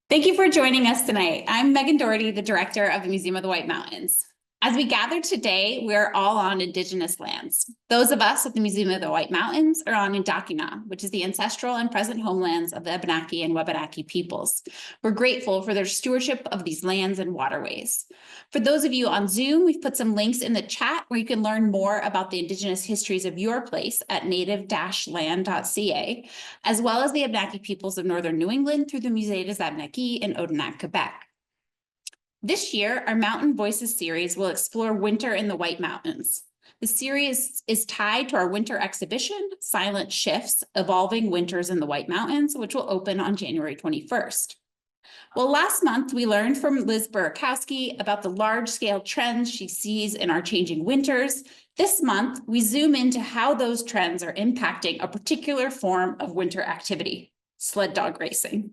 Thank you for joining us tonight. I'm Megan Doherty, the director of the Museum of the White Mountains. As we gather today, we're all on Indigenous lands. Those of us at the Museum of the White Mountains are on Indakina, which is the ancestral and present homelands of the Abenaki and Wabanaki peoples. We're grateful for their stewardship of these lands and waterways. For those of you on Zoom, we've put some links in the chat where you can learn more about the Indigenous histories of your place at native-land.ca, as well as the Abenaki peoples of Northern New England through the Musée des Abenaki in Odanak, Quebec. This year, our Mountain Voices series will explore winter in the White Mountains. The series is tied to our winter exhibition, Silent Shifts, Evolving Winters in the White Mountains, which will open on January 21st. Well, last month, we learned from Liz Burkowski about the large-scale trends she sees in our changing winters. This month, we zoom into how those trends are impacting a particular form of winter activity, sled dog racing.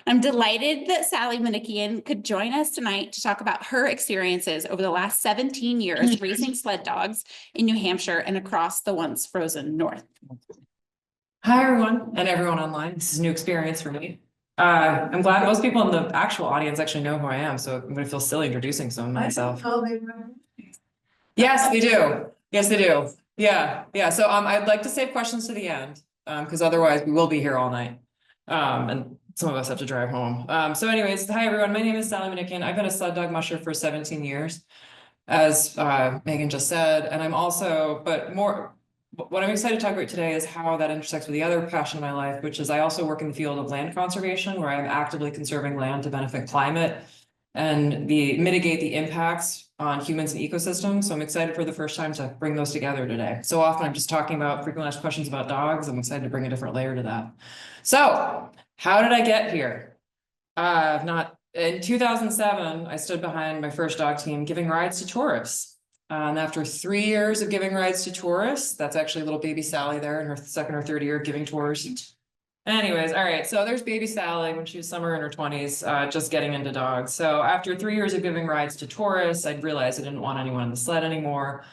I'm delighted that Sally Manikian could join us tonight to talk about her experiences over the last 17 years racing sled dogs in New Hampshire and across the once frozen North. Hi, everyone, and everyone online. This is a new experience for me. I'm glad most people in the actual audience actually know who I am, so I'm going to feel silly introducing some of myself. Yes, they do. Yes, they do. Yeah. So I'd like to save questions to the end, because otherwise we will be here all night. And some of us have to drive home. So anyways, hi everyone. My name is Sally Manikian. I've been a sled dog musher for 17 years, as Megan just said, and I'm also, what I'm excited to talk about today is how that intersects with the other passion of my life, which is I also work in the field of land conservation, where I'm actively conserving land to benefit climate and mitigate the impacts on humans and ecosystems. So I'm excited for the first time to bring those together today. So often I'm just talking about frequently asked questions about dogs. I'm excited to bring a different layer to that. So how did I get here? In 2007, I stood behind my first dog team giving rides to tourists. And after 3 years of giving rides to tourists, that's actually little baby Sally there in her second or third year of giving tours. Anyways, all right, so there's baby Sally when she was somewhere in her 20s, just getting into dogs. So after 3 years of giving rides to tourists, I'd realized I didn't want anyone in the sled anymore.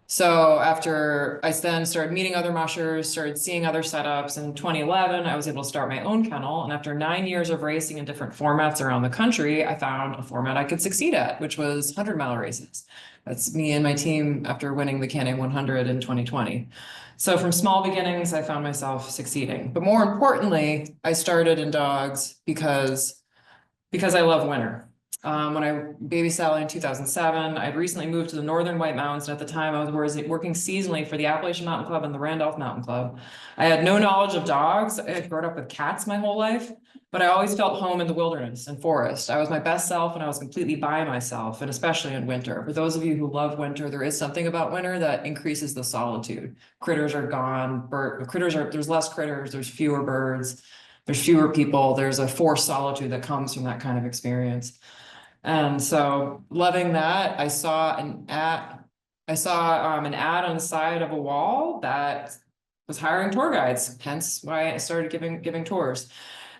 So after I then started meeting other mushers, started seeing other setups, in 2011, I was able to start my own kennel. And after 9 years of racing in different formats around the country, I found a format I could succeed at, which was 100-mile races. That's me and my team after winning the Can-Am 100 in 2020. So from small beginnings, I found myself succeeding. But more importantly, I started in dogs because I love winter. When baby Sally in 2007, I'd recently moved to the Northern White Mountains, and at the time I was working seasonally for the Appalachian Mountain Club and the Randolph Mountain Club. I had no knowledge of dogs. I had grown up with cats my whole life, but I always felt home in the wilderness and forest. I was my best self and I was completely by myself, and especially in winter. For those of you who love winter, there is something about winter that increases the solitude. Critters are gone, there's less critters, there's fewer birds, there's fewer people, there's a forced solitude that comes from that kind of experience. And so loving that, I saw an ad on the side of a wall that was hiring tour guides, hence why I started giving tours.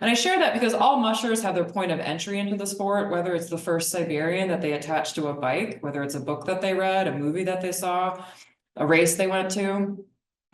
And I share that because all mushers have their point of entry into the sport, whether it's the first Siberian that they attach to a bike, whether it's a book that they read, a movie that they saw, a race they went to.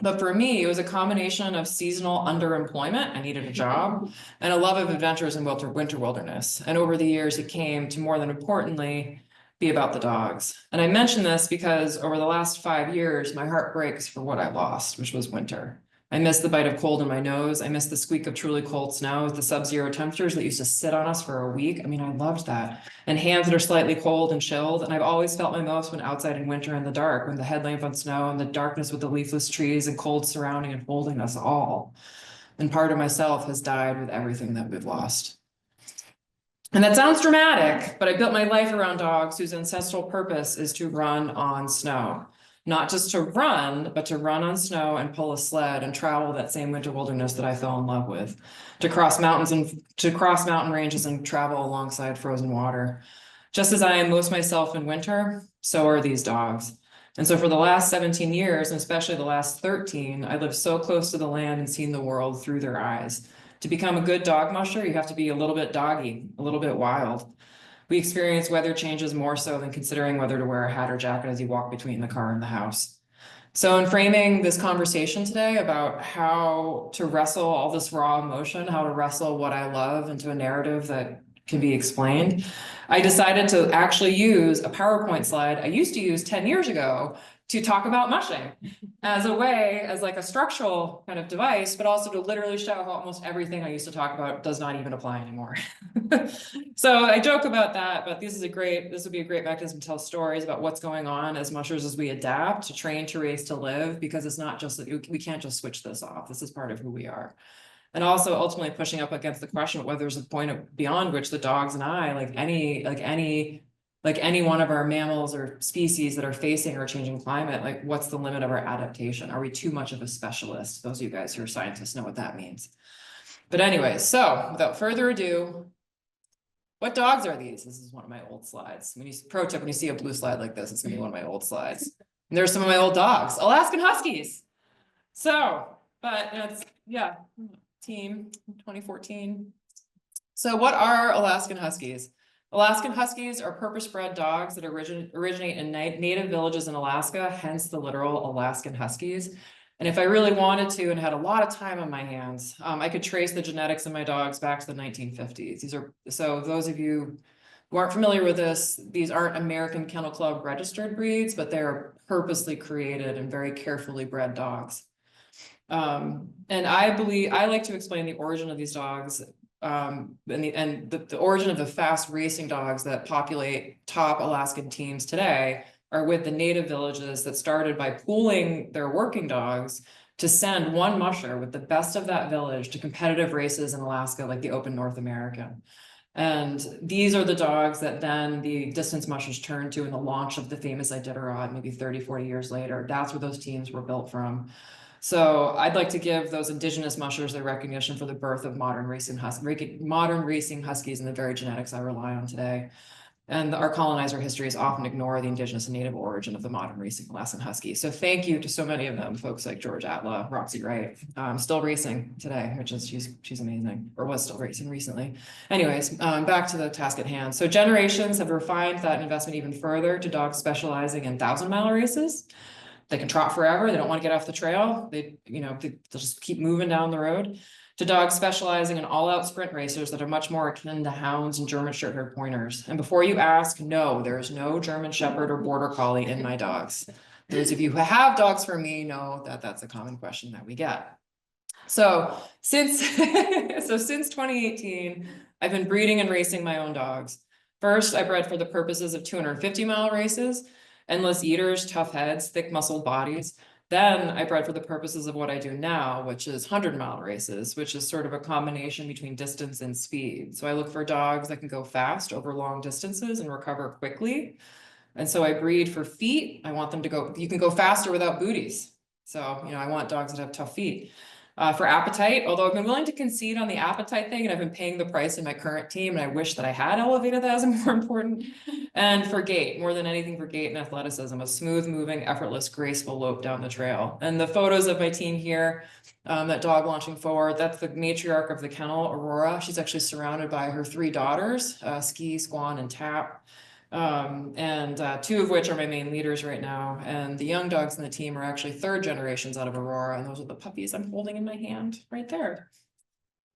But for me, it was a combination of seasonal underemployment, I needed a job, and a love of adventures in winter wilderness. And over the years, it came to, more than importantly, be about the dogs. And I mention this because over the last 5 years, my heart breaks for what I lost, which was winter. I miss the bite of cold in my nose. I miss the squeak of truly cold snow, the sub-zero temperatures that used to sit on us for a week. I mean, I loved that. And hands that are slightly cold and chilled. And I've always felt my most when outside in winter in the dark, when the headlamp on snow and the darkness with the leafless trees and cold surrounding and holding us all. And part of myself has died with everything that we've lost. And that sounds dramatic, but I built my life around dogs whose ancestral purpose is to run on snow. Not just to run, but to run on snow and pull a sled and travel that same winter wilderness that I fell in love with, to cross mountain ranges and travel alongside frozen water. Just as I am most myself in winter, so are these dogs. And so for the last 17 years, and especially the last 13, I lived so close to the land and seen the world through their eyes. To become a good dog musher, you have to be a little bit doggy, a little bit wild. We experience weather changes more so than considering whether to wear a hat or jacket as you walk between the car and the house. So in framing this conversation today about how to wrestle all this raw emotion, how to wrestle what I love into a narrative that can be explained. I decided to actually use a PowerPoint slide I used to use 10 years ago to talk about mushing as a way, as like a structural kind of device, but also to literally show how almost everything I used to talk about does not even apply anymore. So I joke about that, but this would be a great mechanism to tell stories about what's going on as mushers as we adapt to train, to raise, to live, because it's not just that we can't just switch this off. This is part of who we are. And also ultimately pushing up against the question of whether there's a point beyond which the dogs and I, like any one of our mammals or species that are facing our changing climate, like what's the limit of our adaptation? Are we too much of a specialist? Those of you guys who are scientists know what that means. But anyway, so without further ado, what dogs are these? This is one of my old slides. Pro tip, when you see a blue slide like this, it's gonna be one of my old slides. And there's some of my old dogs, Alaskan Huskies. So, but it's, yeah, team 2014. So what are Alaskan Huskies? Alaskan Huskies are purpose-bred dogs that originate in native villages in Alaska, hence the literal Alaskan Huskies. And if I really wanted to and had a lot of time on my hands, I could trace the genetics of my dogs back to the 1950s. So those of you who aren't familiar with this, these aren't American Kennel Club registered breeds, but they're purposely created and very carefully bred dogs. And I like to explain the origin of these dogs, and the origin of the fast racing dogs that populate top Alaskan teams today are with the native villages that started by pooling their working dogs to send one musher with the best of that village to competitive races in Alaska, like the Open North American. And these are the dogs that then the distance mushers turned to in the launch of the famous Iditarod, maybe 30, 40 years later. That's where those teams were built from. So I'd like to give those indigenous mushers their recognition for the birth of modern racing huskies and the very genetics I rely on today. And our colonizer histories often ignore the indigenous and native origin of the modern racing Alaskan husky. So thank you to so many of them, folks like George Atla, Roxy Wright, still racing today, which is she's amazing, or was still racing recently. Anyways, back to the task at hand. So generations have refined that investment even further to dogs specializing in 1,000-mile races. They can trot forever. They don't want to get off the trail. They'll just keep moving down the road. To dogs specializing in all-out sprint racers that are much more akin to hounds and German Shorthair pointers. And before you ask, no, there is no German Shepherd or Border Collie in my dogs. Those of you who have dogs for me know that that's a common question that we get. So since 2018, I've been breeding and racing my own dogs. First, I bred for the purposes of 250-mile races. Endless eaters, tough heads, thick muscled bodies. Then I bred for the purposes of what I do now, which is 100-mile races, which is sort of a combination between distance and speed. So I look for dogs that can go fast over long distances and recover quickly. And so I breed for feet. I want them to go, you can go faster without booties. So, I want dogs that have tough feet. For appetite, although I've been willing to concede on the appetite thing, and I've been paying the price in my current team, and I wish that I had elevated that as more important. And for gait, more than anything, for gait and athleticism, a smooth moving, effortless, graceful lope down the trail. And the photos of my team here, that dog launching forward, that's the matriarch of the kennel, Aurora. She's actually surrounded by her 3 daughters, Ski, Squan, and Tap. And 2 of which are my main leaders right now. And the young dogs in the team are actually 3rd generations out of Aurora. And those are the puppies I'm holding in my hand right there.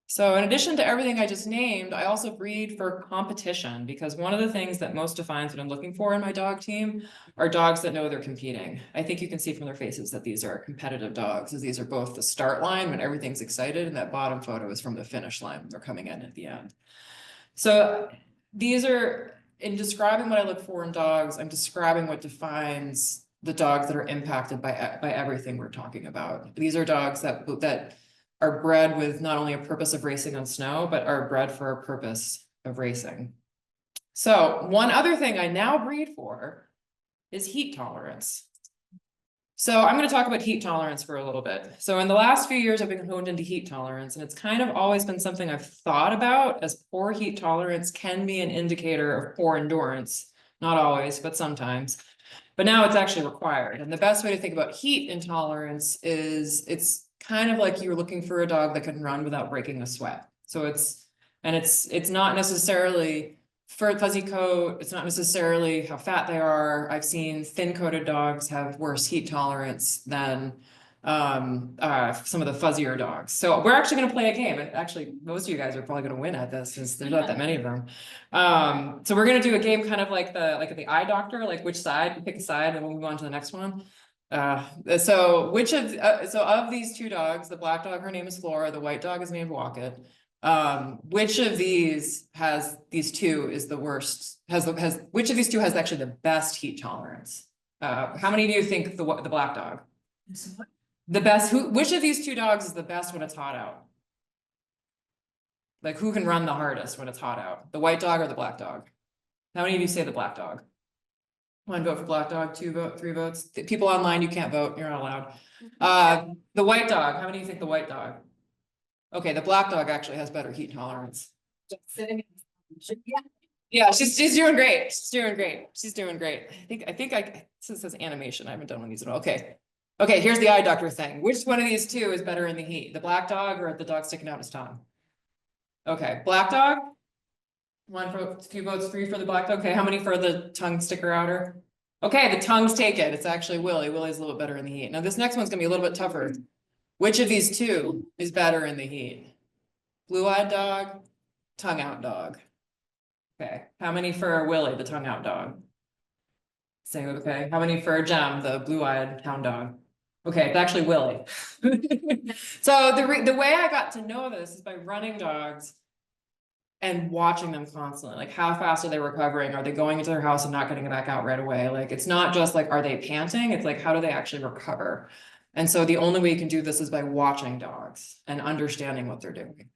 So in addition to everything I just named, I also breed for competition, because one of the things that most defines what I'm looking for in my dog team are dogs that know they're competing. I think you can see from their faces that these are competitive dogs, as these are both the start line when everything's excited, and that bottom photo is from the finish line when they're coming in at the end. So these are, in describing what I look for in dogs, I'm describing what defines the dogs that are impacted by everything we're talking about. These are dogs that are bred with not only a purpose of racing on snow, but are bred for a purpose of racing. So one other thing I now breed for is heat tolerance. So I'm going to talk about heat tolerance for a little bit. So in the last few years, I've been honed into heat tolerance, and it's kind of always been something I've thought about, as poor heat tolerance can be an indicator of poor endurance. Not always, but sometimes. But now it's actually required. And the best way to think about heat intolerance is it's kind of like you're looking for a dog that can run without breaking a sweat. So it's not necessarily fuzzy coat, it's not necessarily how fat they are. I've seen thin coated dogs have worse heat tolerance than some of the fuzzier dogs. So we're actually gonna play a game, and actually, most of you guys are probably gonna win at this, since there's not that many of them. So we're gonna do a game kind of like the eye doctor, like which side, pick a side, and we'll move on to the next one. So of these two dogs, the black dog, her name is Flora, the white dog is named Wocket. Which of these these two is the worst, which of these two has actually the best heat tolerance? How many of you think the black dog? The best, which of these two dogs is the best when it's hot out? Like, who can run the hardest when it's hot out? The white dog or the black dog? How many of you say the black dog? One vote for black dog, 2 vote, 3 votes. People online, you can't vote, you're not allowed. The white dog, how many of you think the white dog? Okay, the black dog actually has better heat tolerance. Yeah, she's doing great. She's doing great. She's doing great. I think this says animation. I haven't done one of these at all. Okay. Okay, here's the eye doctor thing. Which one of these two is better in the heat? The black dog or the dog sticking out his tongue? Okay, black dog. 1 vote, 2 votes, 3 for the black dog. Okay, how many for the tongue sticker outer? Okay, the tongues take it. It's actually Willie. Willie's a little bit better in the heat. Now this next one's gonna be a little bit tougher. Which of these two is better in the heat? Blue-eyed dog, tongue out dog. Okay, how many for Willie, the tongue out dog? Say okay. How many for Gem, the blue-eyed hound dog? Okay, it's actually Willie. So the way I got to know this is by running dogs and watching them constantly. Like, how fast are they recovering? Are they going into their house and not getting back out right away? Like, it's not just like, are they panting? It's like, how do they actually recover? And so the only way you can do this is by watching dogs and understanding what they're doing.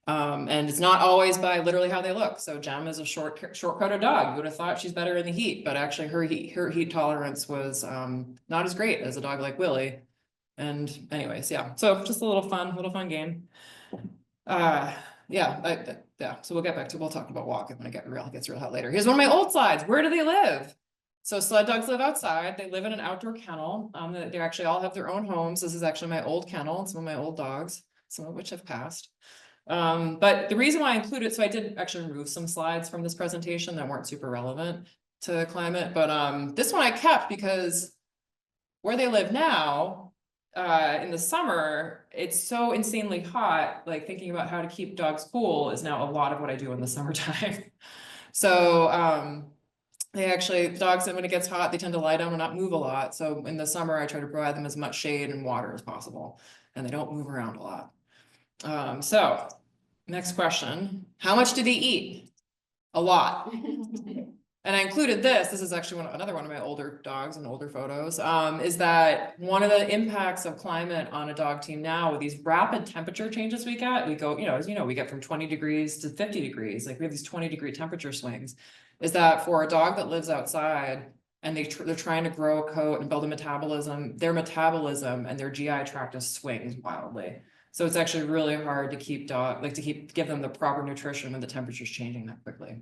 And it's not always by literally how they look. So Gem is a short-coated dog. You would have thought she's better in the heat, but actually her heat tolerance was not as great as a dog like Willie. And anyways, yeah. So just a little fun game. Yeah. So we'll get back to, we'll talk about walking when it gets real hot later. Here's one of my old slides. Where do they live? So sled dogs live outside. They live in an outdoor kennel. They actually all have their own homes. This is actually my old kennel and some of my old dogs, some of which have passed. But the reason why I included, so I did actually remove some slides from this presentation that weren't super relevant to climate, but this one I kept because where they live now, in the summer, it's so insanely hot, like thinking about how to keep dogs cool is now a lot of what I do in the summertime. So they actually, dogs, when it gets hot, they tend to lie down and not move a lot. So in the summer, I try to provide them as much shade and water as possible, and they don't move around a lot. So next question, how much do they eat? A lot. And I included this is actually another one of my older dogs and older photos, is that one of the impacts of climate on a dog team now with these rapid temperature changes we go, as you know, we get from 20 degrees to 50 degrees, like we have these 20-degree temperature swings, is that for a dog that lives outside and they're trying to grow a coat and build a metabolism, their metabolism and their GI tract just swings wildly. So it's actually really hard to give them the proper nutrition when the temperature's changing that quickly.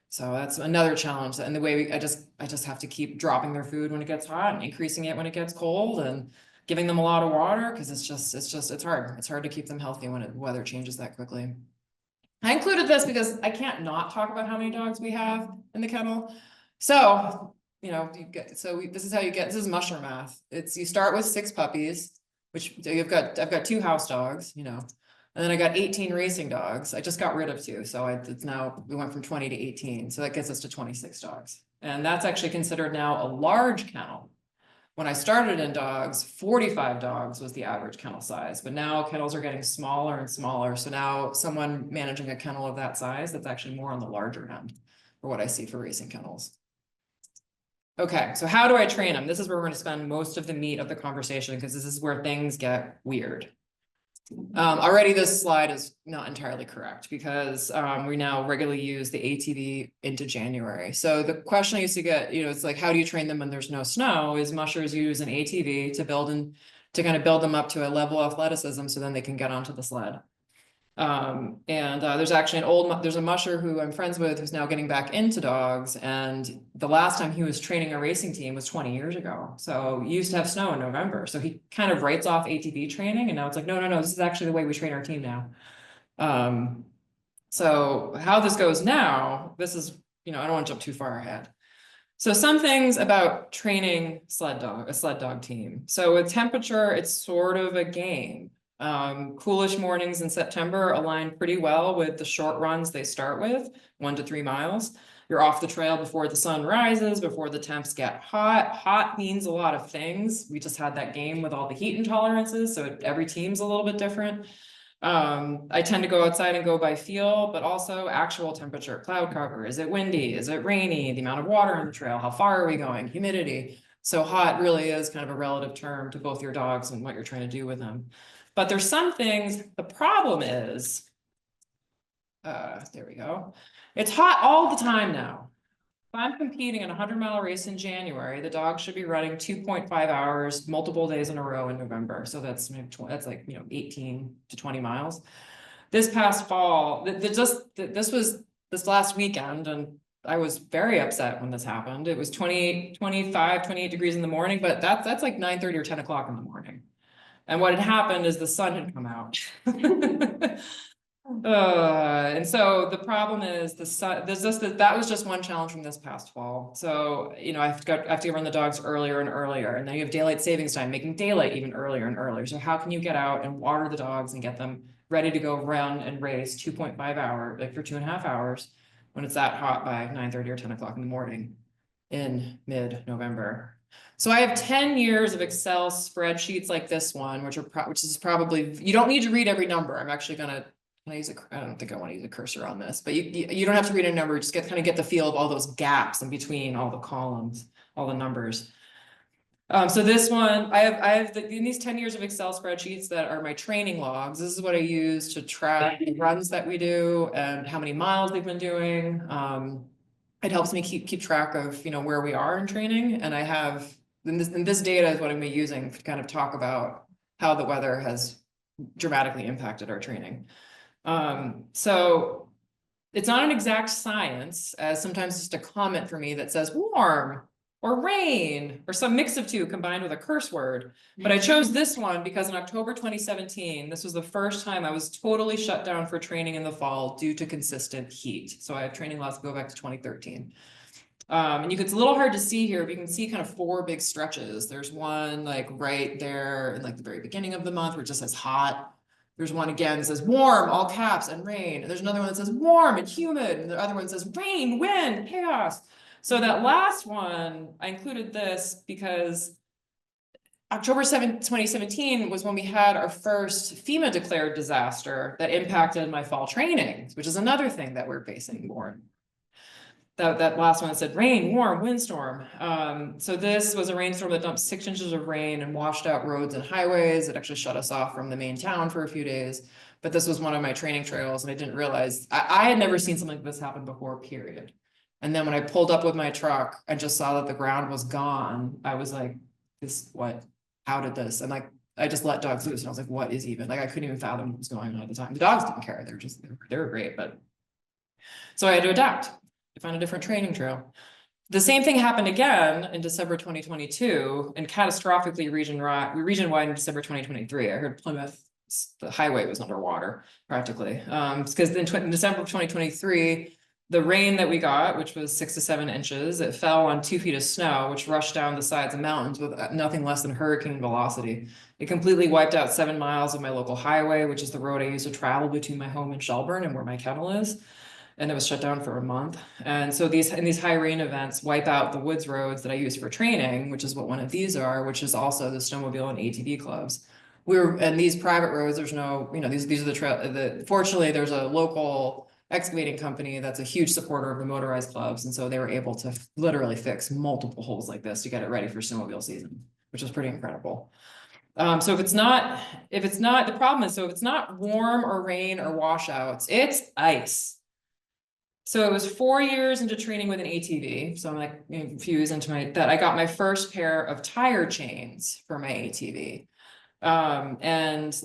So that's another challenge. And the way I just have to keep dropping their food when it gets hot and increasing it when it gets cold and giving them a lot of water because it's hard. It's hard to keep them healthy when the weather changes that quickly. I included this because I can't not talk about how many dogs we have in the kennel. So, this is how you get, this is musher math. You start with 6 puppies, which I've got 2 house dogs, and then I got 18 racing dogs. I just got rid of 2. So we went from 20 to 18. So that gets us to 26 dogs. And that's actually considered now a large kennel. When I started in dogs, 45 dogs was the average kennel size, but now kennels are getting smaller and smaller. So now someone managing a kennel of that size, that's actually more on the larger end for what I see for racing kennels. Okay, so how do I train them? This is where we're going to spend most of the meat of the conversation because this is where things get weird. Already this slide is not entirely correct because we now regularly use the ATV into January. So the question I used to get, it's like, how do you train them when there's no snow? Is mushers use an ATV to kind of build them up to a level of athleticism so then they can get onto the sled. There's actually there's a musher who I'm friends with who's now getting back into dogs. And the last time he was training a racing team was 20 years ago. So he used to have snow in November. So he kind of writes off ATV training. And now it's like, no, this is actually the way we train our team now. So how this goes now, this is, I don't want to jump too far ahead. So some things about training a sled dog team. So with temperature, it's sort of a game. Coolish mornings in September align pretty well with the short runs they start with, 1 to 3 miles. You're off the trail before the sun rises, before the temps get hot. Hot means a lot of things. We just had that game with all the heat intolerances, so every team's a little bit different. I tend to go outside and go by feel, but also actual temperature, cloud cover. Is it windy? Is it rainy? The amount of water on the trail? How far are we going? Humidity. So hot really is kind of a relative term to both your dogs and what you're trying to do with them. But there's some things, the problem is, there we go. It's hot all the time now. If I'm competing in a 100-mile race in January, the dog should be running 2.5 hours, multiple days in a row in November. So that's like, 18 to 20 miles. This past fall, this was this last weekend, and I was very upset when this happened. It was 28 degrees in the morning, but that's like 9:30 or 10 o'clock in the morning. And what had happened is the sun had come out. And so the problem is the sun, that was just one challenge from this past fall. So, I have to run the dogs earlier and earlier, and then you have daylight savings time, making daylight even earlier and earlier. So how can you get out and water the dogs and get them ready to go run and race 2.5 hours, like for 2.5 hours, when it's that hot by 9:30 or 10 o'clock in the morning in mid-November. So I have 10 years of Excel spreadsheets like this one, which is probably, you don't need to read every number. I'm actually gonna I don't think I want to use a cursor on this, but you don't have to read a number, just kind of get the feel of all those gaps in between all the columns, all the numbers. So this one, I have in these 10 years of Excel spreadsheets that are my training logs. This is what I use to track the runs that we do and how many miles we've been doing. It helps me keep track of, where we are in training. And I have, and this data is what I'm using to kind of talk about how the weather has dramatically impacted our training. So it's not an exact science, as sometimes it's just a comment for me that says warm or rain or some mix of two combined with a curse word. But I chose this one because in October 2017, this was the first time I was totally shut down for training in the fall due to consistent heat. So I have training logs go back to 2013. And it's a little hard to see here, but you can see kind of 4 big stretches. There's one like right there in like the very beginning of the month where it just says hot. There's one again that says warm, all caps, and rain. And there's another one that says warm and humid. And the other one says rain, wind, chaos. So that last one, I included this because October 7th, 2017 was when we had our first FEMA declared disaster that impacted my fall training, which is another thing that we're facing more. That last one said rain, warm, windstorm. So this was a rainstorm that dumped 6 inches of rain and washed out roads and highways. It actually shut us off from the main town for a few days. But this was one of my training trails, and I didn't realize I had never seen something like this happen before, period. And then when I pulled up with my truck and just saw that the ground was gone, I was like, how did this? And like, I just let dogs loose, and I was like, what is even? Like, I couldn't even fathom what was going on at the time. The dogs didn't care. They were great, but so I had to adapt to find a different training trail. The same thing happened again in December 2022 and catastrophically region-wide in December 2023. I heard Plymouth, the highway was underwater practically. Because in December of 2023, the rain that we got, which was 6 to 7 inches, it fell on 2 feet of snow, which rushed down the sides of mountains with nothing less than hurricane velocity. It completely wiped out 7 miles of my local highway, which is the road I used to travel between my home and Shelburne and where my kennel is. And it was shut down for a month. And so these high rain events wipe out the woods roads that I use for training, which is what one of these are, which is also the snowmobile and ATV clubs. And these private roads, there's no, these are the trail. Fortunately, there's a local excavating company that's a huge supporter of the motorized clubs, and so they were able to literally fix multiple holes like this to get it ready for snowmobile season, which was pretty incredible. So if it's not the problem is, so if it's not warm or rain or washouts, it's ice. So it was 4 years into training with an ATV. So I'm like infused into that I got my first pair of tire chains for my ATV. And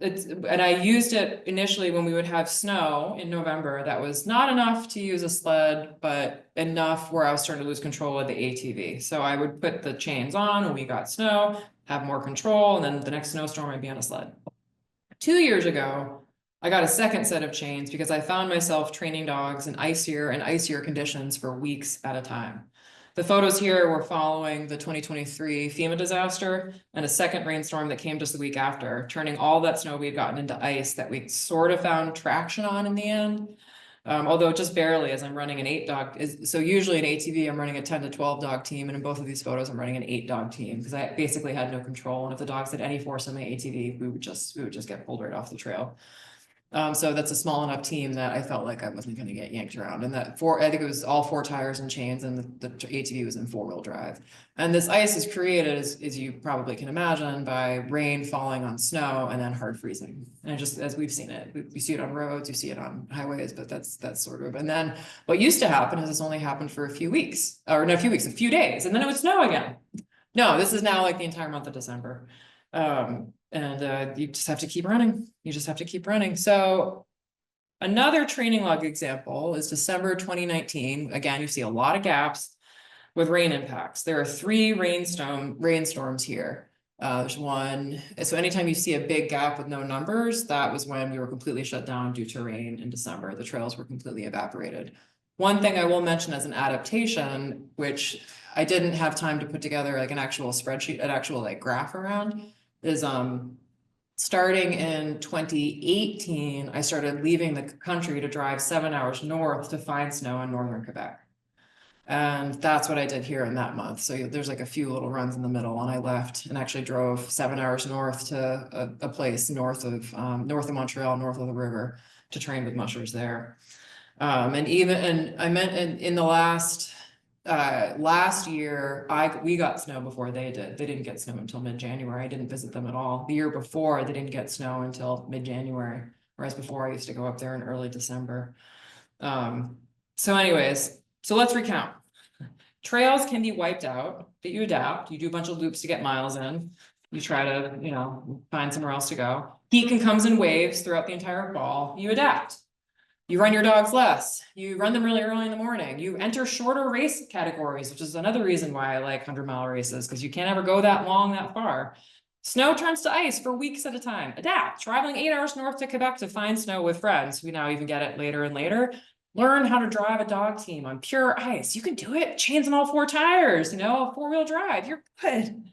I used it initially when we would have snow in November. That was not enough to use a sled, but enough where I was starting to lose control of the ATV. So I would put the chains on when we got snow, have more control, and then the next snowstorm I'd be on a sled. 2 years ago, I got a second set of chains because I found myself training dogs in icier and icier conditions for weeks at a time. The photos here were following the 2023 FEMA disaster and a second rainstorm that came just the week after, turning all that snow we had gotten into ice that we sort of found traction on in the end. Although just barely, as I'm running an 8-dog, so usually in ATV, I'm running a 10 to 12 dog team, and in both of these photos, I'm running an 8-dog team, because I basically had no control, and if the dogs had any force on my ATV, we would just get pulled right off the trail. So that's a small enough team that I felt like I wasn't gonna get yanked around, and I think it was all 4 tires and chains, and the ATV was in 4-wheel drive. And this ice is created, as you probably can imagine, by rain falling on snow and then hard freezing. And just as we've seen it, we see it on roads, you see it on highways, but that's sort of, and then what used to happen is this only happened for a few weeks, or no, a few weeks, a few days, and then it would snow again. No, this is now like the entire month of December. And you just have to keep running. You just have to keep running. So another training log example is December 2019. Again, you see a lot of gaps with rain impacts. There are 3 rainstorms here. There's one. So anytime you see a big gap with no numbers, that was when we were completely shut down due to rain in December. The trails were completely evaporated. One thing I will mention as an adaptation, which I didn't have time to put together like an actual spreadsheet, an actual like graph around, is starting in 2018, I started leaving the country to drive 7 hours north to find snow in northern Quebec. And that's what I did here in that month. So there's like a few little runs in the middle, and I left and actually drove 7 hours north to a place north of Montreal, north of the river, to train with mushers there. And I meant in the last year, we got snow before they did. They didn't get snow until mid-January. I didn't visit them at all. The year before, they didn't get snow until mid-January, whereas before I used to go up there in early December. So anyways, so let's recount. Trails can be wiped out, but you adapt. You do a bunch of loops to get miles in. You try to, find somewhere else to go. Heat comes in waves throughout the entire fall. You adapt. You run your dogs less. You run them really early in the morning. You enter shorter race categories, which is another reason why I like 100-mile races, because you can't ever go that long, that far. Snow turns to ice for weeks at a time. Adapt. Traveling 8 hours north to Quebec to find snow with friends. We now even get it later and later. Learn how to drive a dog team on pure ice. You can do it. Chains on all 4 tires, 4-wheel drive. You're good.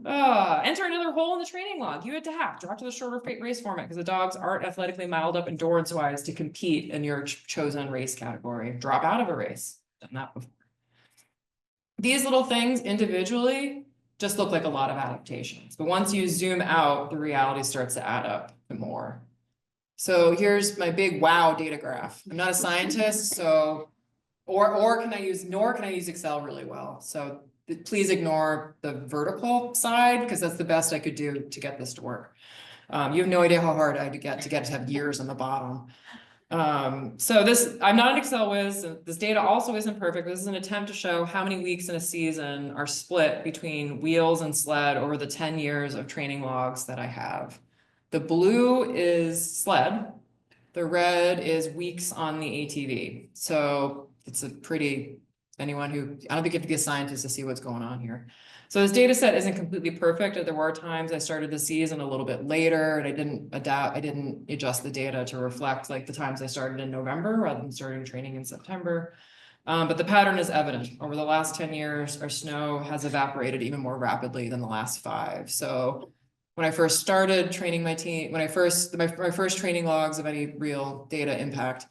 Enter another hole in the training log. You adapt. Drop to the shorter race format because the dogs aren't athletically mild up endurance-wise to compete in your chosen race category. Drop out of a race. Done that before. These little things individually just look like a lot of adaptations, but once you zoom out, the reality starts to add up more. So here's my big wow data graph. I'm not a scientist, so nor can I use Excel really well. So please ignore the vertical side, because that's the best I could do to get this to work. You have no idea how hard I had to get to have years on the bottom. So I'm not an Excel whiz. This data also isn't perfect. This is an attempt to show how many weeks in a season are split between wheels and sled over the 10 years of training logs that I have. The blue is sled. The red is weeks on the ATV. So it's a pretty, I don't think you have to be a scientist to see what's going on here. So this data set isn't completely perfect. There were times I started the season a little bit later and I didn't adjust the data to reflect like the times I started in November rather than starting training in September. But the pattern is evident. Over the last 10 years, our snow has evaporated even more rapidly than the last 5. So when I first started training my team, my first training logs of any real data impact,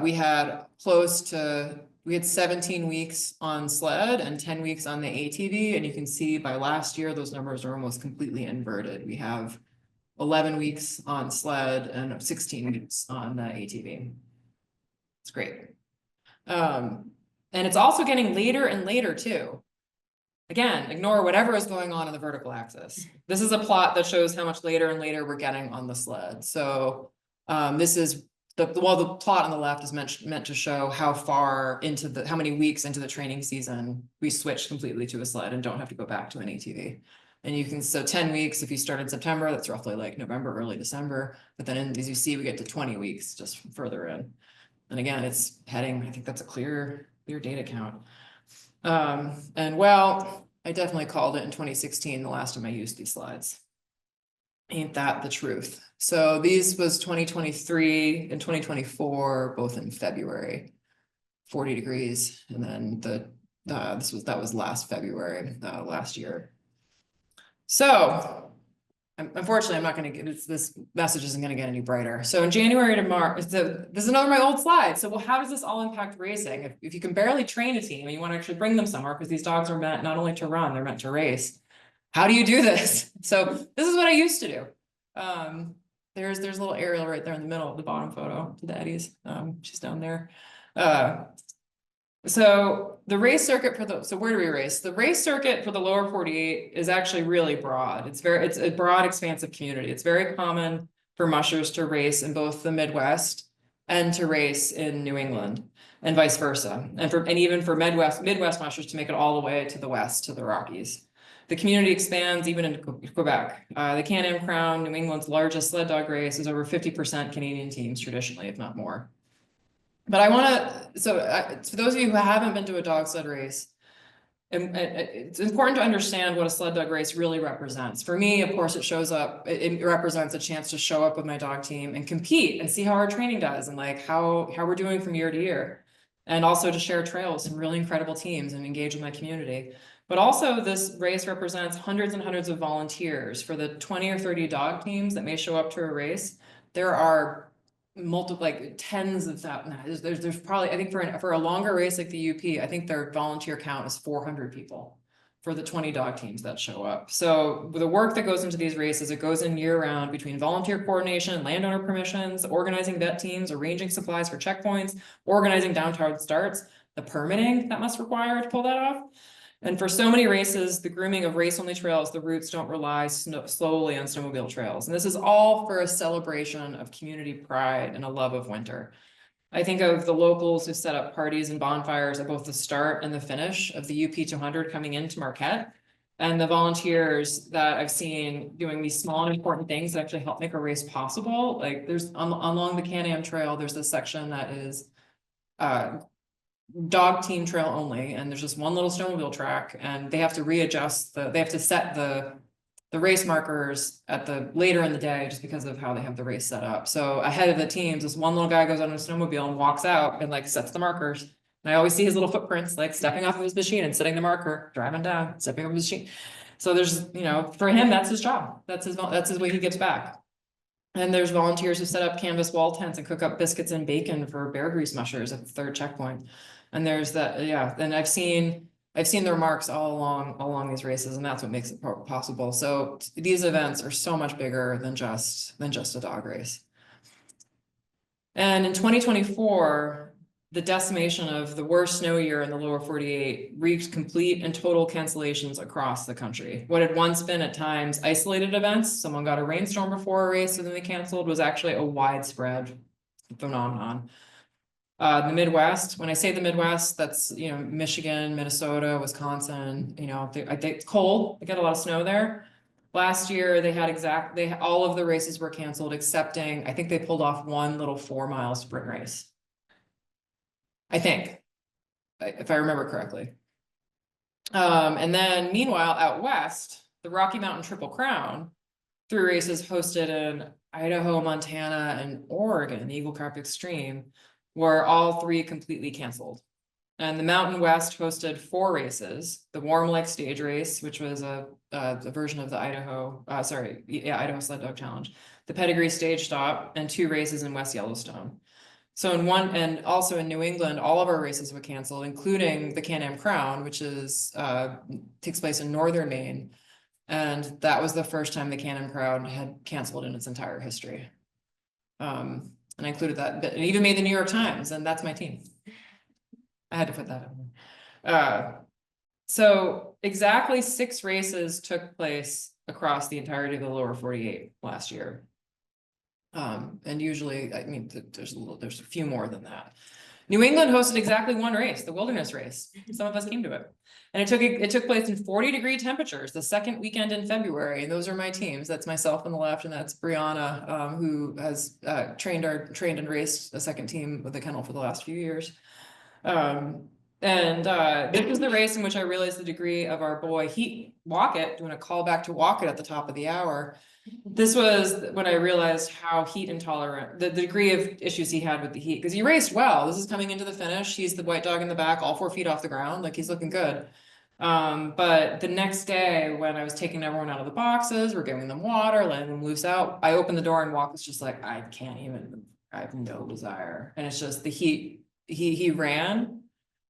we had 17 weeks on sled and 10 weeks on the ATV. And you can see by last year, those numbers are almost completely inverted. We have 11 weeks on sled and 16 weeks on the ATV. It's great. And it's also getting later and later too. Again, ignore whatever is going on the vertical axis. This is a plot that shows how much later and later we're getting on the sled. So this is the plot on the left is meant to show how many weeks into the training season we switch completely to a sled and don't have to go back to an ATV. And you can, so 10 weeks, if you start in September, that's roughly like November, early December. But then as you see, we get to 20 weeks just further in. And again, it's heading, I think that's a clear data count. And well, I definitely called it in 2016, the last time I used these slides. Ain't that the truth? So these was 2023 and 2024, both in February, 40 degrees. And then the that was last February, last year. So unfortunately, I'm not going to get this message isn't going to get any brighter. So in January to March, this is another of my old slide. So, well, how does this all impact racing? If you can barely train a team and you want to actually bring them somewhere, because these dogs are meant not only to run, they're meant to race. How do you do this? So this is what I used to do. There's a little Ariel right there in the middle of the bottom photo to the Eddies. She's down there. So the race circuit so where do we race? The race circuit for the lower 48 is actually really broad. It's a broad, expansive community. It's very common for mushers to race in both the Midwest and to race in New England and vice versa. And even for Midwest mushers to make it all the way to the west, to the Rockies. The community expands even into Quebec. The Can-Am Crown, New England's largest sled dog race, is over 50% Canadian teams traditionally, if not more. But I want to, for those of you who haven't been to a dog sled race, it's important to understand what a sled dog race really represents. For me, of course, it represents a chance to show up with my dog team and compete and see how our training does and like how we're doing from year to year. And also to share trails, some really incredible teams and engage with my community. But also this race represents hundreds and hundreds of volunteers. For the 20 or 30 dog teams that may show up to a race, there are like tens of thousands. There's probably, I think for a longer race like the UP, I think their volunteer count is 400 people for the 20 dog teams that show up. So the work that goes into these races, it goes in year round between volunteer coordination, landowner permissions, organizing vet teams, arranging supplies for checkpoints, organizing downtown starts, the permitting that must require to pull that off. And for so many races, the grooming of race-only trails, the routes don't rely solely on snowmobile trails. And this is all for a celebration of community pride and a love of winter. I think of the locals who set up parties and bonfires at both the start and the finish of the UP 200 coming into Marquette, and the volunteers that I've seen doing these small and important things that actually help make a race possible. Like there's along the Can-Am Trail, there's this section that is dog team trail only, and there's just one little snowmobile track, and they have to readjust they have to set the race markers at the later in the day just because of how they have the race set up. So ahead of the teams, this one little guy goes on a snowmobile and walks out and like sets the markers. And I always see his little footprints, like stepping off of his machine and setting the marker, driving down, stepping off his machine. So there's, for him, that's his job. That's his way he gives back. And there's volunteers who set up canvas wall tents and cook up biscuits and bacon for bear grease mushers at the third checkpoint. And there's that, yeah. And I've seen their marks all along these races, and that's what makes it possible. So these events are so much bigger than just a dog race. And in 2024, the decimation of the worst snow year in the lower 48 reached complete and total cancellations across the country. What had once been at times isolated events, someone got a rainstorm before a race and then they canceled, was actually a widespread phenomenon. The Midwest, when I say the Midwest, that's, Michigan, Minnesota, Wisconsin, it's cold, they get a lot of snow there. Last year, all of the races were canceled, excepting, I think they pulled off one little 4-mile sprint race. I think, if I remember correctly. And then meanwhile, out west, the Rocky Mountain Triple Crown, 3 races hosted in Idaho, Montana, and Oregon, the Eagle Carp Extreme, were all 3 completely canceled. And the Mountain West hosted 4 races: the Warm Lake Stage Race, which was a version of the Idaho Sled Dog Challenge, the Pedigree Stage Stop, and 2 races in West Yellowstone. So and also in New England, all of our races were canceled, including the Can-Am Crown, which takes place in northern Maine. And that was the first time the Can-Am Crown had canceled in its entire history. And I included that bit. It even made the New York Times, and that's my team. I had to put that in. So exactly 6 races took place across the entirety of the lower 48 last year. And usually, I mean, there's a few more than that. New England hosted exactly 1 race, the Wilderness Race. Some of us came to it. And it took place in 40-degree temperatures the second weekend in February. And those are my teams. That's myself on the left, and that's Brianna, who has trained and raced a second team with the kennel for the last few years. This was the race in which I realized the degree of our boy Heat Walkett, doing a call back to Walkett at the top of the hour. This was when I realized how heat intolerant, the degree of issues he had with the heat, because he raced well. This is coming into the finish. He's the white dog in the back, all 4 feet off the ground, like he's looking good. But the next day when I was taking everyone out of the boxes, we're giving them water, letting them loose out, I opened the door and Walk was just like, I can't even, I have no desire. And it's just the heat, he ran,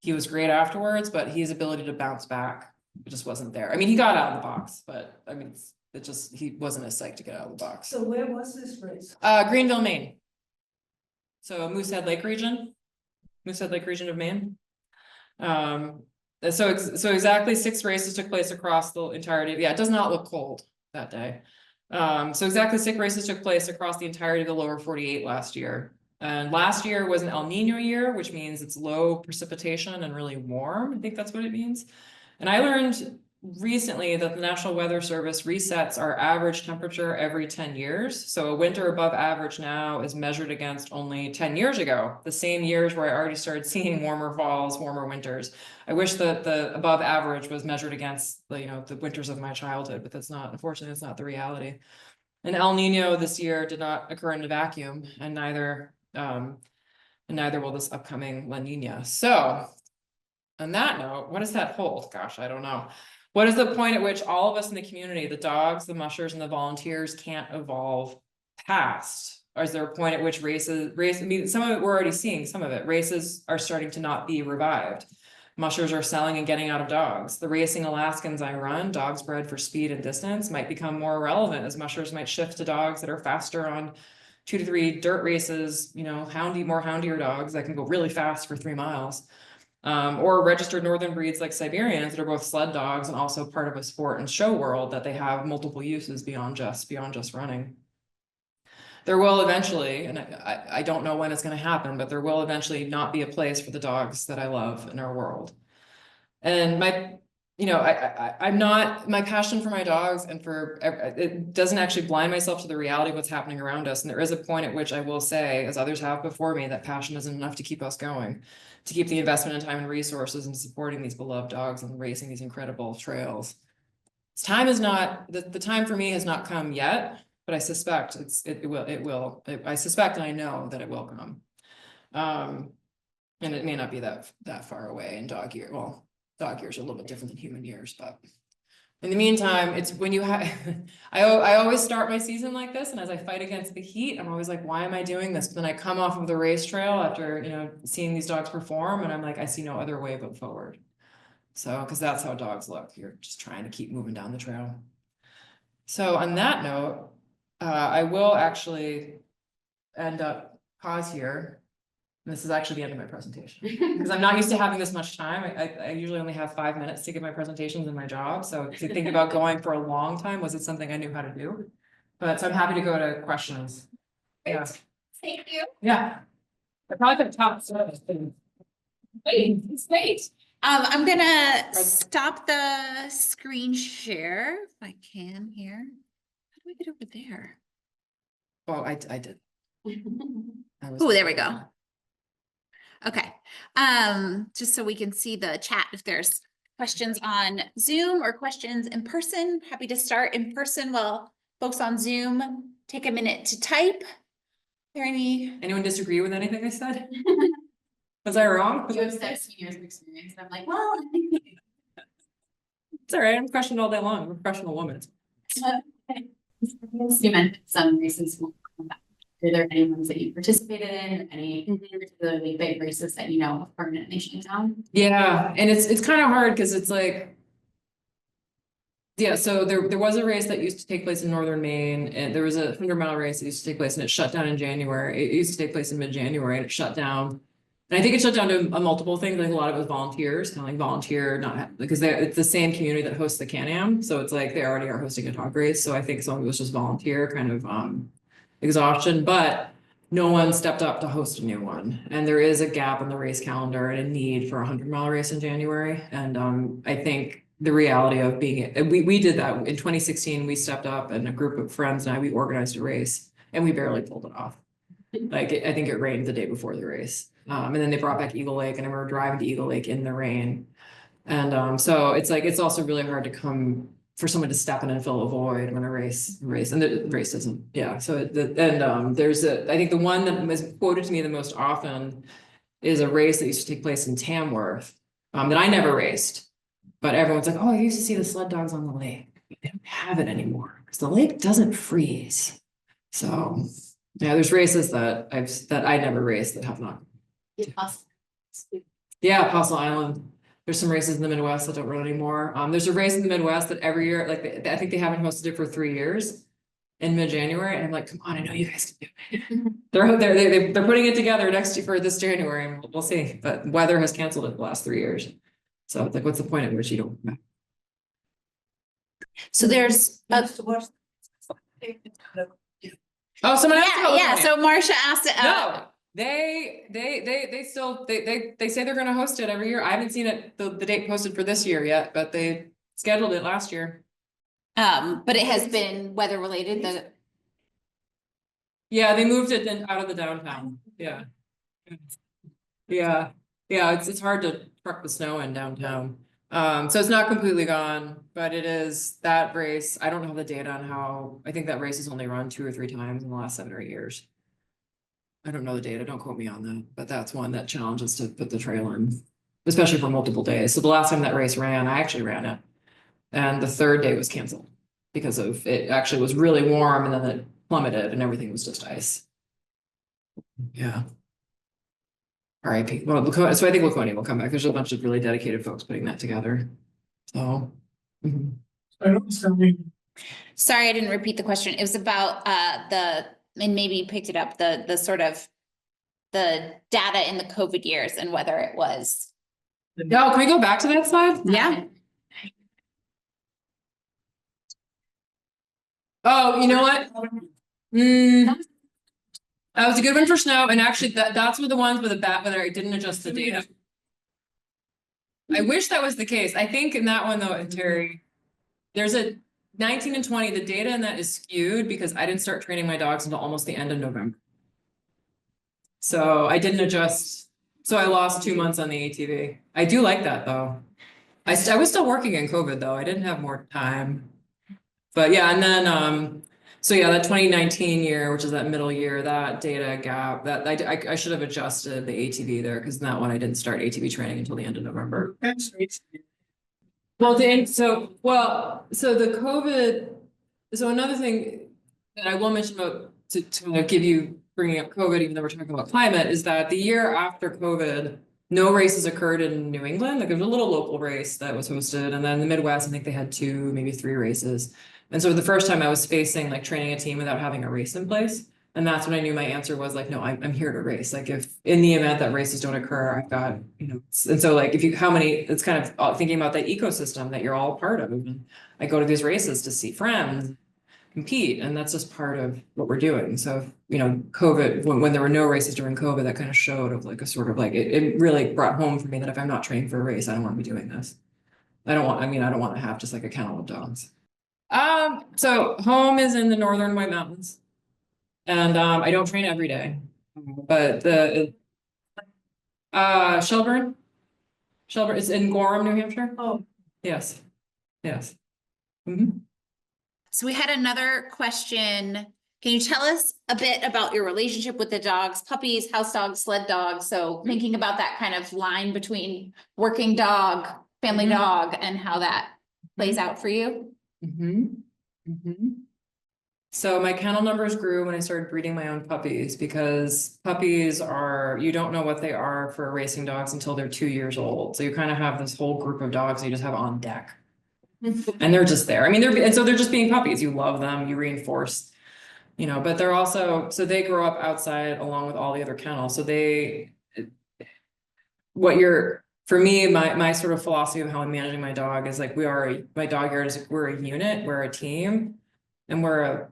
he was great afterwards, but his ability to bounce back just wasn't there. I mean, he got out of the box, but I mean, it just, he wasn't as psyched to get out of the box. So where was this race? Greenville, Maine. So Moosehead Lake region of Maine. So exactly 6 races took place across the entirety. Yeah, it does not look cold that day. So exactly 6 races took place across the entirety of the lower 48 last year. And last year was an El Nino year, which means it's low precipitation and really warm. I think that's what it means. And I learned recently that the National Weather Service resets our average temperature every 10 years. So a winter above average now is measured against only 10 years ago, the same years where I already started seeing warmer falls, warmer winters. I wish that the above average was measured against the, the winters of my childhood, but that's not, unfortunately, that's not the reality. And El Nino this year did not occur in a vacuum, and neither will this upcoming La Nina. So on that note, what does that hold? Gosh, I don't know. What is the point at which all of us in the community, the dogs, the mushers, and the volunteers can't evolve past? Or is there a point at which I mean, some of it, we're already seeing some of it. Races are starting to not be revived. Mushers are selling and getting out of dogs. The racing Alaskans I run, dogs bred for speed and distance, might become more relevant as mushers might shift to dogs that are faster on 2 to 3 dirt races, more houndier dogs that can go really fast for 3 miles. Or registered northern breeds like Siberians that are both sled dogs and also part of a sport and show world that they have multiple uses beyond just running. There will eventually, and I don't know when it's going to happen, but there will eventually not be a place for the dogs that I love in our world. And my passion for my dogs and it doesn't actually blind myself to the reality of what's happening around us. And there is a point at which I will say, as others have before me, that passion isn't enough to keep us going, to keep the investment in time and resources and supporting these beloved dogs and racing these incredible trails. The time for me has not come yet, but I suspect it will. I suspect and I know that it will come. And it may not be that far away in dog year. Well, dog years are a little bit different than human years, but in the meantime, it's when you have, I always start my season like this. And as I fight against the heat, I'm always like, why am I doing this? But then I come off of the race trail after, seeing these dogs perform, and I'm like, I see no other way but forward. So, because that's how dogs look. You're just trying to keep moving down the trail. So on that note, I will actually pause here. This is actually the end of my presentation because I'm not used to having this much time. I usually only have 5 minutes to give my presentations in my job. So to think about going for a long time, was it something I knew how to do? But so I'm happy to go to questions. Yeah. Thank you. Yeah. I probably could have talked. Wait, it's great. I'm gonna stop the screen share if I can here. How do I get over there? Oh, I did. Oh, there we go. Okay, just so we can see the chat, if there's questions on Zoom or questions in person, happy to start in person while folks on Zoom take a minute to type. There Anyone disagree with anything I said? Was I wrong? You have 16 years of experience, and I'm like, well. It's all right, I'm questioned all day long. I'm a professional woman. You mentioned some races will come back. Are there any ones that you participated in, or any particularly big races that you know of permanently shut down? Yeah, and it's kind of hard because it's like, yeah, so there was a race that used to take place in northern Maine, and there was a 100-mile race that used to take place, and it shut down in January. It used to take place in mid-January, and it shut down. And I think it shut down to multiple things. I think a lot of it was volunteers, kind of like volunteer, not because it's the same community that hosts the Can-Am, so it's like they already are hosting a dog race. So I think some of it was just volunteer kind of exhaustion, but no one stepped up to host a new one. And there is a gap in the race calendar and a need for a 100-mile race in January. And I think the reality of we did that in 2016. We stepped up, and a group of friends and we organized a race, and we barely pulled it off. Like I think it rained the day before the race. And then they brought back Eagle Lake, and I remember driving to Eagle Lake in the rain. And so it's like, it's also really hard to come for someone to step in and fill a void when a race, and the race isn't, yeah, so there's I think the one that was quoted to me the most often is a race that used to take place in Tamworth, that I never raced, but everyone's like, oh, I used to see the sled dogs on the lake. They don't have it anymore, because the lake doesn't freeze. So, yeah, there's races that I never raced that have not. Yeah, Apostle Island. There's some races in the Midwest that don't run anymore. There's a race in the Midwest that every year, like, I think they haven't hosted it for 3 years in mid-January, and I'm like, come on, I know you guys can do it. They're putting it together next year for this January, and we'll see. But weather has canceled it the last 3 years. So it's like, what's the point at which you don't come back? So there's, Oh, someone asked about yeah, it. so Marcia asked it. No, they still, they say they're gonna host it every year. I haven't seen it, the date posted for this year yet, but they scheduled it last year. But it has been weather related, Yeah, they moved it out of the downtown, yeah. Yeah, it's hard to truck the snow in downtown. So it's not completely gone, but it is that race. I don't know the data on how, I think that race has only run 2 or 3 times in the last 7 or 8 years. I don't know the data, don't quote me on that, but that's one that challenges to put the trail in, especially for multiple days. So the last time that race ran, I actually ran it. And the 3rd day was canceled because of, it actually was really warm and then it plummeted and everything was just ice. Yeah. RIP. Well, so I think Laconia will come back. There's a bunch of really dedicated folks putting that together. So. sorry, I didn't repeat the question. It was about and maybe you picked it up, the sort of the data in the COVID years and whether it was. No, can we go back to that slide? Yeah. Oh, you know what? That was a good one for snow, and actually that's one of the ones with whether I didn't adjust the data. I wish that was the case. I think in that one though, Terry, there's a 19 and 20, the data in that is skewed because I didn't start training my dogs until almost the end of November. So I didn't adjust, so I lost 2 months on the ATV. I do like that though. I was still working in COVID though, I didn't have more time. But yeah, and then so yeah, that 2019 year, which is that middle year, that data gap, that I should have adjusted the ATV there, because in that one I didn't start ATV training until the end of November. Well, so the COVID, so another thing that I will mention about to kind of give you, bringing up COVID, even though we're talking about climate, is that the year after COVID, no races occurred in New England. Like there was a little local race that was hosted, and then the Midwest, I think they had 2, maybe 3 races. And so the first time I was facing like training a team without having a race in place. And that's when I knew my answer was like, no, I'm here to race. Like if in the event that races don't occur, I've got, you know, and so like if you, it's kind of thinking about that ecosystem that you're all part of. And I go to these races to see friends, compete, and that's just part of what we're doing. So, you know, COVID, when there were no races during COVID, that kind of showed of like a sort of like, it really brought home for me that if I'm not training for a race, I don't want to be doing this. I don't want to have just like a kennel of dogs. So home is in the northern White Mountains, and I don't train every day, but Shelburne is in Gorham, New Hampshire. Oh, yes. So we had another question. Can you tell us a bit about your relationship with the dogs, puppies, house dogs, sled dogs? So thinking about that kind of line between working dog, family dog, and how that plays out for you. So my kennel numbers grew when I started breeding my own puppies, because puppies are, you don't know what they are for racing dogs until they're 2 years old. So you kind of have this whole group of dogs you just have on deck. And they're just there. I mean, so they're just being puppies. You love them, you reinforce, you know, but they're also, so they grow up outside along with all the other kennels. So for me, my sort of philosophy of how I'm managing my dog is like, my dog yard is, we're a unit, we're a team, and we're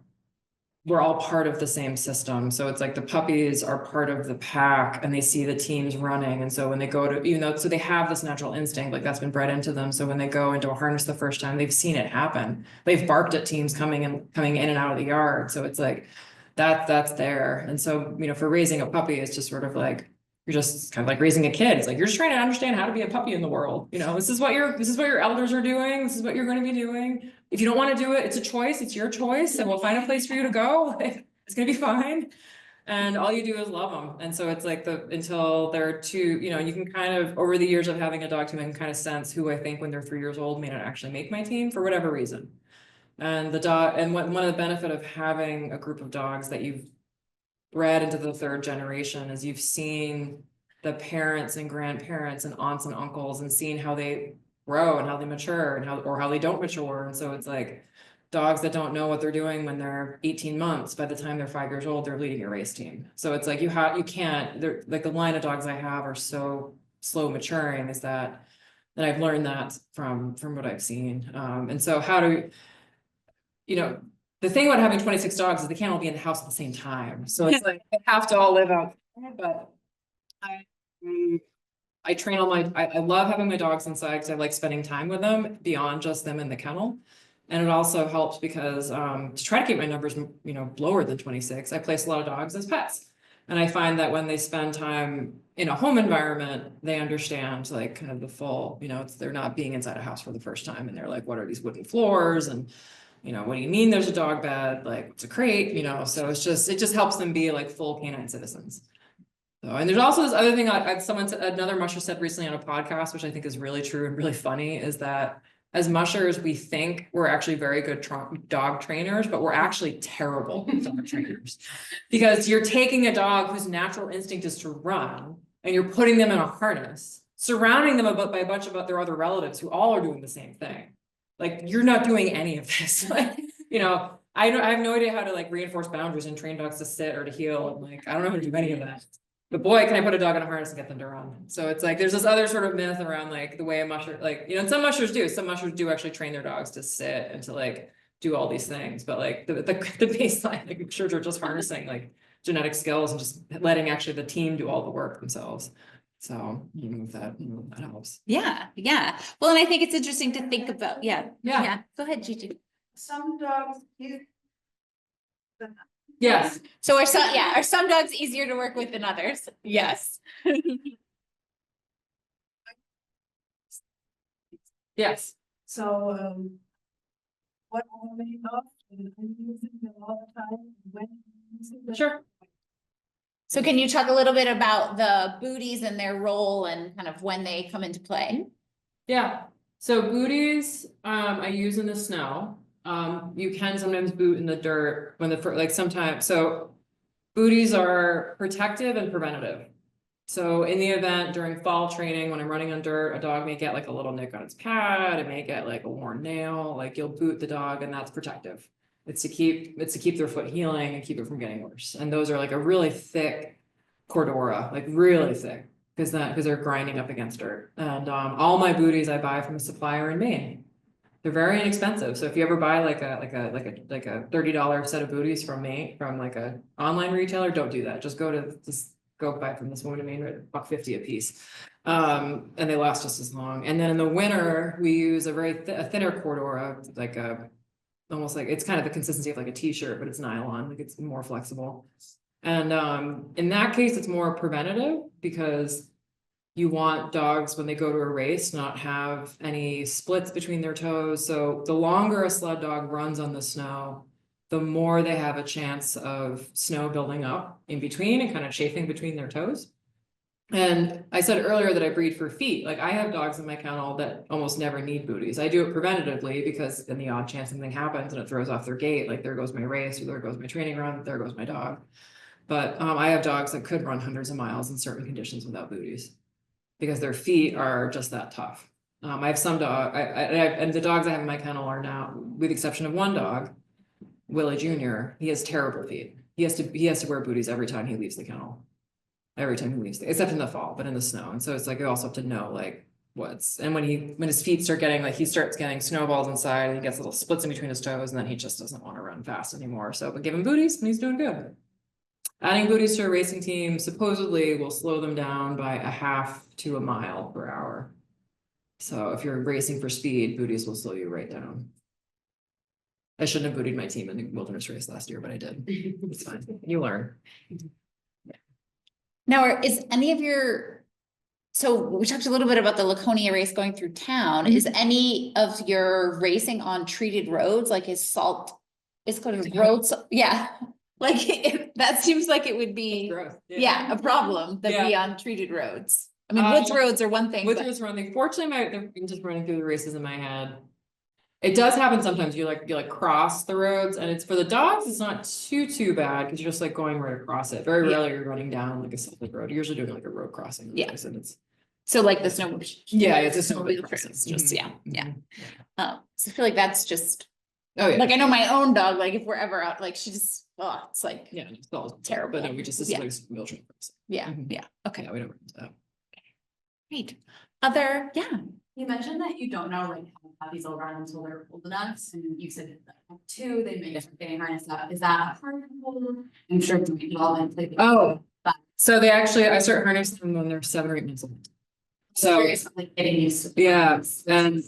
all part of the same system. So it's like the puppies are part of the pack and they see the teams running. And so when they go to, even though, so they have this natural instinct, like that's been bred into them. So when they go into a harness the first time, they've seen it happen. They've barked at teams coming in and out of the yard. So it's like, that's there. And so, you know, for raising a puppy, it's just sort of like, You're just kind of like raising a kid. It's like, you're just trying to understand how to be a puppy in the world. You know, this is what your elders are doing. This is what you're going to be doing. If you don't want to do it, it's a choice. It's your choice, and we'll find a place for you to go. It's going to be fine. And all you do is love them. And so it's like until they're two, you know, you can kind of, over the years of having a dog team, I can kind of sense who I think when they're 3 years old may not actually make my team for whatever reason. And one of the benefit of having a group of dogs that you've bred into the third generation is you've seen the parents and grandparents and aunts and uncles and seen how they grow and how they mature and how they don't mature. And so it's like dogs that don't know what they're doing when they're 18 months, by the time they're 5 years old, they're leading a race team. So it's like you can't, they're like, the line of dogs I have are so slow maturing, is that I've learned that from what I've seen. And so you know, the thing about having 26 dogs is they can't all be in the house at the same time. So it's like they have to all live out. But I train all I love having my dogs inside because I like spending time with them beyond just them in the kennel. And it also helps because to try to keep my numbers, you know, lower than 26, I place a lot of dogs as pets. And I find that when they spend time in a home environment, they understand like kind of the full, you know, they're not being inside a house for the first time and they're like, what are these wooden floors? And you know, what do you mean there's a dog bed? Like, it's a crate, you know, so it just helps them be like full canine citizens. So, and there's also this other thing, another musher said recently on a podcast, which I think is really true and really funny, is that as mushers, we think we're actually very good dog trainers, but we're actually terrible dog trainers. Because you're taking a dog whose natural instinct is to run, and you're putting them in a harness, surrounding them by a bunch of their other relatives who all are doing the same thing. Like, you're not doing any of this. Like, you know, I have no idea how to like reinforce boundaries and train dogs to sit or to heel. And like, I don't know how to do any of that. But boy, can I put a dog in a harness and get them to run. So it's like, there's this other sort of myth around like the way a musher, like, you know, and some mushers do actually train their dogs to sit and to like do all these things. But like the baseline, like mushers are just harnessing like genetic skills and just letting actually the team do all the work themselves. So that helps. Yeah, yeah. Well, and I think it's interesting to think about, yeah. Go ahead, Gigi. Some dogs. Yes. So are some dogs easier to work with than others? Yes. Yes. So, what are they of? And I'm using them all the time. When I'm using them. Sure. So can you talk a little bit about the booties and their role and kind of when they come into play? Yeah. So booties, I use in the snow. You can sometimes boot in the dirt when sometimes, so booties are protective and preventative. So in the event during fall training, when I'm running on dirt, a dog may get like a little nick on its pad, it may get like a worn nail, like you'll boot the dog and that's protective. It's to keep their foot healing and keep it from getting worse. And those are like a really thick cordura, like really thick, because they're grinding up against dirt. And all my booties I buy from a supplier in Maine. They're very inexpensive. So if you ever buy like a $30 set of booties from Maine, from like a online retailer, don't do that. Just go buy from this woman in Maine at $1.50 a piece. And they last just as long. And then in the winter, we use a very thinner cordura, like almost like it's kind of the consistency of like a t-shirt, but it's nylon, like it's more flexible. And in that case, it's more preventative because you want dogs when they go to a race not have any splits between their toes. So the longer a sled dog runs on the snow, the more they have a chance of snow building up in between and kind of chafing between their toes. And I said earlier that I breed for feet. Like I have dogs in my kennel that almost never need booties. I do it preventatively because in the odd chance something happens and it throws off their gait, like there goes my race or there goes my training run, there goes my dog. But I have dogs that could run hundreds of miles in certain conditions without booties because their feet are just that tough. I have some dog, and the dogs I have in my kennel are now, with the exception of one dog, Willie Jr., he has terrible feet. He has to wear booties every time he leaves the kennel. Every time he leaves, except in the fall, but in the snow. And so it's like, you also have to know like and when his feet start getting like, he starts getting snowballs inside and he gets little splits in between his toes and then he just doesn't want to run fast anymore. So, but give him booties and he's doing good. Adding booties to a racing team supposedly will slow them down by 1/2 to a mile per hour. So if you're racing for speed, booties will slow you right down. I shouldn't have bootied my team in the wilderness race last year, but I did. It's fine. You learn. Now, is any of your, so we talked a little bit about the Laconia race going through town. Mm-hmm. Is any of your racing on treated roads, like is salt, is kind of roads, yeah. Like, that seems like it would be, Growth, yeah, a problem that be on treated roads. I mean, woods roads are one thing, Woods but roads running, fortunately, I'm just running through the races in my head. It does happen sometimes, you like cross the roads, and it's for the dogs, it's not too bad, because you're just like going right across it. Very Yeah. rarely you're running down like a public road, you're usually doing like a road crossing. Yeah. And it's, so like the snow. yeah, it's a snowmobile snowmobile trails, crossing. just, yeah, Mhm, yeah. mhm. So I feel like that's just, Oh, yeah. like, I know my own dog, like if we're ever out, like she just, oh, it's like, Yeah, it's all Terrible. But no, this is Yeah. like a snowmobile trail crossing. yeah, Mhm. yeah, okay, Yeah, we don't run into that. great. Other, yeah, You mentioned that you don't know like how puppies will run until they're old enough, and you said that at 2, they may start getting harnessed up. Is that hard to hold? I'm sure it's development. Like, Oh, But- so I start harnessing them when they're 7 or 8 months old. So, curious, like getting used to. yeah, and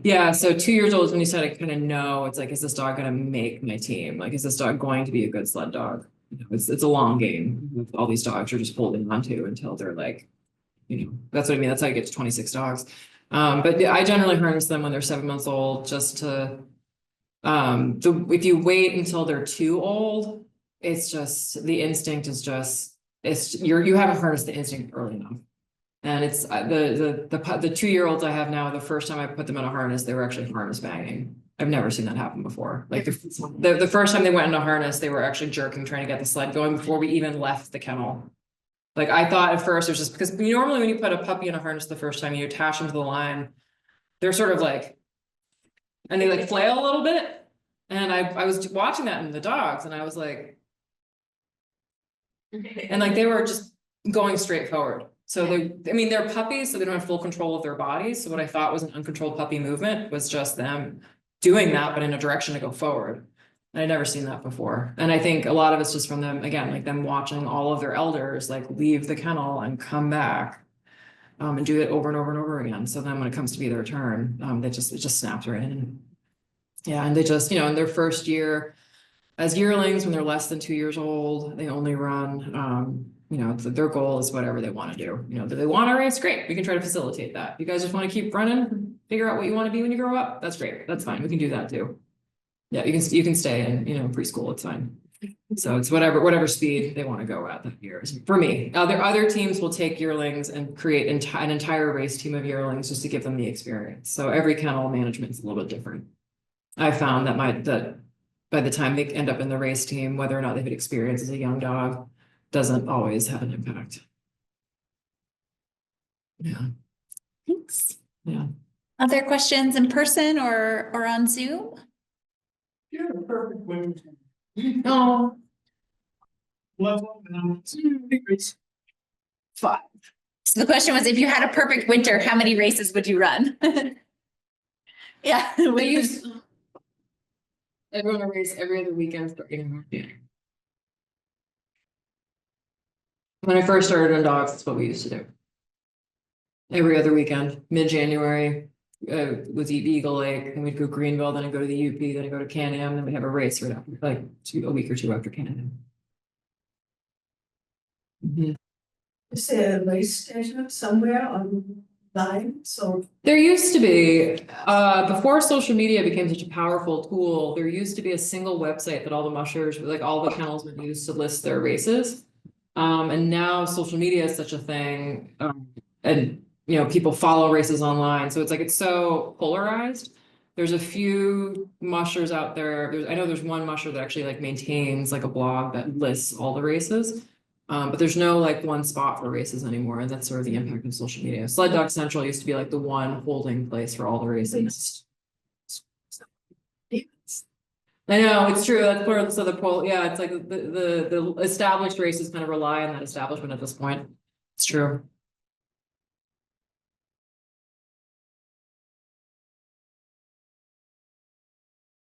yeah, so 2 years old is when you start to kind of know, it's like, is this dog gonna make my team? Like, is this dog going to be a good sled dog? You know, it's a long game with all these dogs you're just holding on to until they're like, you know, that's what I mean, that's how you get to 26 dogs. But I generally harness them when they're 7 months old, just to, if you wait until they're too old, it's just, the instinct is just, you haven't harnessed the instinct early enough. And it's the 2-year-olds I have now, the first time I put them in a harness, they were actually harness banging. I've never seen that happen before. Like the first time they went in a harness, they were actually jerking, trying to get the sled going before we even left the kennel. Like I thought at first it was just because normally when you put a puppy in a harness the first time, you attach them to the line, they're sort of like, and they like flail a little bit. And I was watching that in the dogs and I was like, and like they were just going straight forward. So they're puppies, so they don't have full control of their bodies. So what I thought was an uncontrolled puppy movement was just them doing that, but in a direction to go forward. And I'd never seen that before. And I think a lot of it's just from them, again, like them watching all of their elders like leave the kennel and come back. And do it over and over and over again. So then when it comes to be their turn, it just snaps right in. Yeah, and they just, in their first year as yearlings, when they're less than 2 years old, they only run, their goal is whatever they want to do. Do they want to race? Great, we can try to facilitate that. You guys just want to keep running, figure out what you want to be when you grow up? That's great, that's fine, we can do that too. Yeah, you can stay in, preschool, it's fine. So it's whatever speed they want to go at that year. For me, other teams will take yearlings and create an entire race team of yearlings just to give them the experience. So every kennel management is a little bit different. I found that by the time they end up in the race team, whether or not they've had experience as a young dog, doesn't always have an impact. Yeah. thanks. Yeah. Other questions in person or on Zoom? You're a perfect winter. Oh, Level down 2 degrees. 5. So the question was, if you had a perfect winter, how many races would you run? Yeah. they use everyone to race every other weekend starting. Yeah. When I first started on dogs, that's what we used to do. Every other weekend, mid-January, was Eagle Lake, and we'd go Greenville, then I'd go to the UP, then I'd go to Can-Am, then we'd have a race right after, like a week or two after Can-Am. Is there a race station somewhere online? So There used to be, before social media became such a powerful tool, there used to be a single website that all the mushers, like all the kennels would use to list their races. And now social media is such a thing, and people follow races online, so it's so polarized. There's a few mushers out there. I know there's one musher that actually like maintains like a blog that lists all the races. But there's no like one spot for races anymore, and that's sort of the impact of social media. Sled Dog Central used to be like the one holding place for all the races. I know, it's true, that's part of the poll, yeah, it's like the established races kind of rely on that establishment at this point. It's true.